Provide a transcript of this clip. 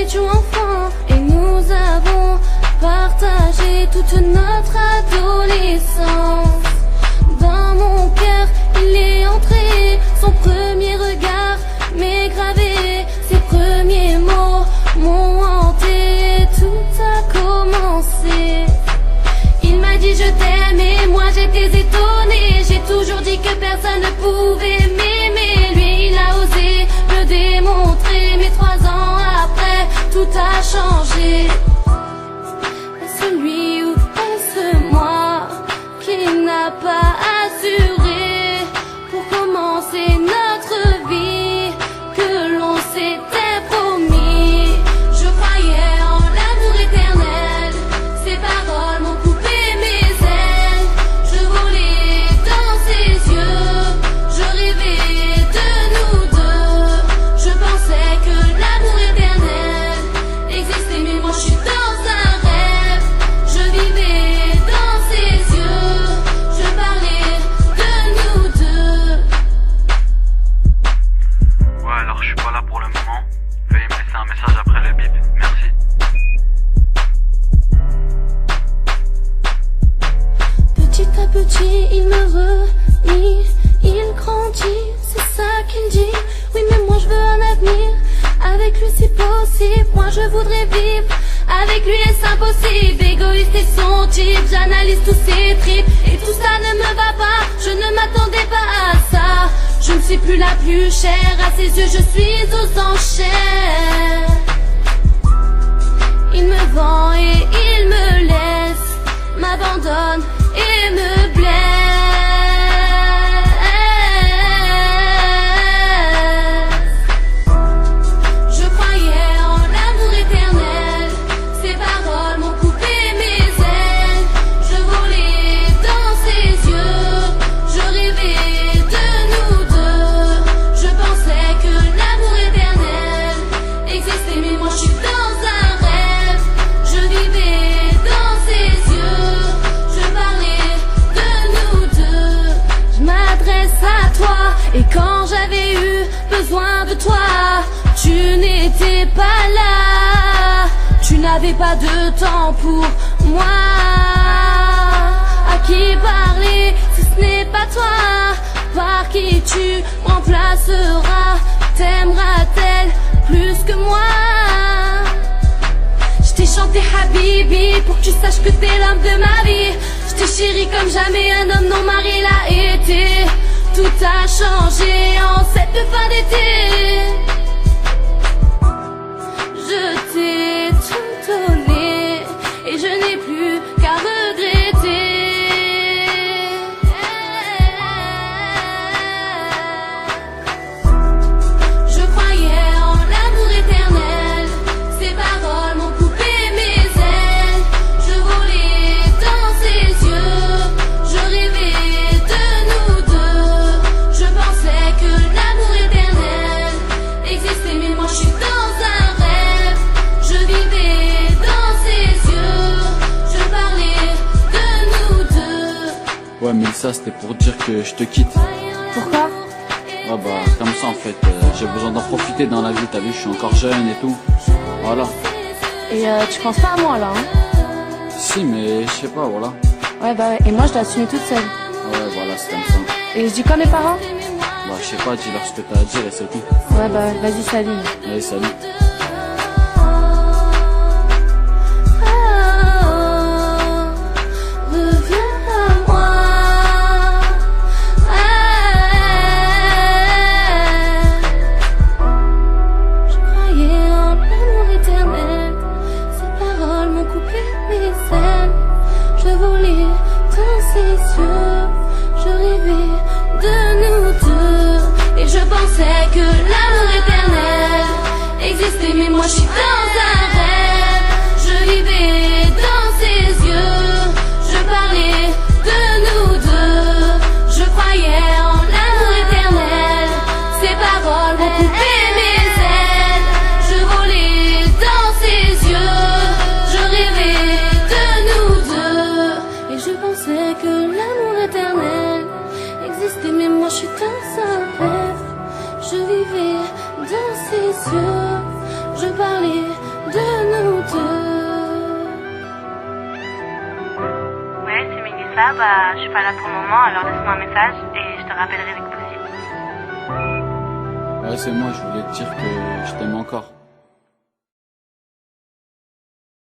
étions enfants et nous avons partagé toute notre adolescence. Dans mon cœur, il est entré, son premier regard m'est gravé, ses premiers mots m'ont hanté, tout a commencé. Il m'a dit je t'aime et moi j'étais étonnée, j'ai toujours dit que personne ne pouvait m'aimer. Lui il a osé me démontrer, mais 3 ans après tout a changé. Est-ce lui ou est-ce moi qui n'a pas assuré pour commencer notre vie que l'on s'était promis? Je croyais en l'amour éternel, ses paroles m'ont coupé mes ailes. Je volais dans ses yeux, je rêvais de nous deux. Je pensais que l'amour éternel existait, mais moi je suis dans un rêve. Je vivais dans ses yeux, je parlais de nous deux. Ouais, alors je suis pas là pour le moment. Veuillez me laisser un message après le bip. Merci. Petit à petit, il me renie, il grandit, c'est ça qu'il dit. Oui, mais moi je veux un avenir, avec lui c'est possible. Moi je voudrais vivre, avec lui est-ce impossible. Égoïste et son type, j'analyse tous ses tripes, et tout ça ne me va pas, je ne m'attendais pas à ça. Je ne suis plus la plus chère, à ses yeux je suis aux enchères. Il me vend et il me laisse, m'abandonne et me blesse. Je croyais en l'amour éternel, ses paroles m'ont coupé mes ailes. Je volais dans ses yeux, je rêvais de nous deux. Je pensais que l'amour éternel existait, mais moi je suis dans un rêve. Je vivais dans ses yeux, je parlais de nous deux. Je m'adresse à toi, et quand j'avais eu besoin de toi, tu n'étais pas là. Tu n'avais pas de temps pour moi. À qui parler si ce n'est pas toi? Par qui tu remplaceras? T'aimeras-t-elle plus que moi? Je t'ai chanté Habibi pour que tu saches que t'es l'homme de ma vie. Je t'ai chéri comme jamais un homme non marié l'a été. Tout a changé en cette fin d'été. Je t'ai tout donné et je n'ai plus qu'à regretter. Je croyais en l'amour éternel, ses paroles m'ont coupé mes ailes. Je volais dans ses yeux, je rêvais de nous deux. Je pensais que l'amour éternel existait, mais moi je suis dans un rêve. Je vivais dans ses yeux, je parlais de nous deux. Ouais, mais ça c'était pour dire que je te quitte. Pourquoi? Ah bah comme ça en fait, j'ai besoin d'en profiter dans la vie, t'as vu, je suis encore jeune et tout. Voilà. Et tu penses pas à moi là, hein? Si, mais je sais pas, voilà. Ouais, bah ouais. Et moi je dois assumer toute seule. Ouais, voilà, c'est comme ça. Et je dis quoi à mes parents? Bah je sais pas, dis-leur ce que t'as à dire et c'est tout. Ouais, bah vas-y, salut. Allez, salut. Reviens à moi. Je croyais en l'amour éternel, ses paroles m'ont coupé mes ailes. Je volais dans ses yeux, je rêvais de nous deux. Et je pensais que l'amour éternel existait, mais moi je suis dans un rêve. Je vivais dans ses yeux, je parlais de nous deux. Je croyais en l'amour éternel, ses paroles m'ont coupé mes ailes. Je volais dans ses yeux, je rêvais de nous deux. Et je pensais que l'amour éternel existait, mais moi je suis dans un rêve. Je vivais dans ses yeux, je parlais ça, bah je suis pas là pour le moment, alors laisse-moi un message et je te rappellerai dès que possible. Ouais, c'est moi, je voulais te dire que je t'aime encore.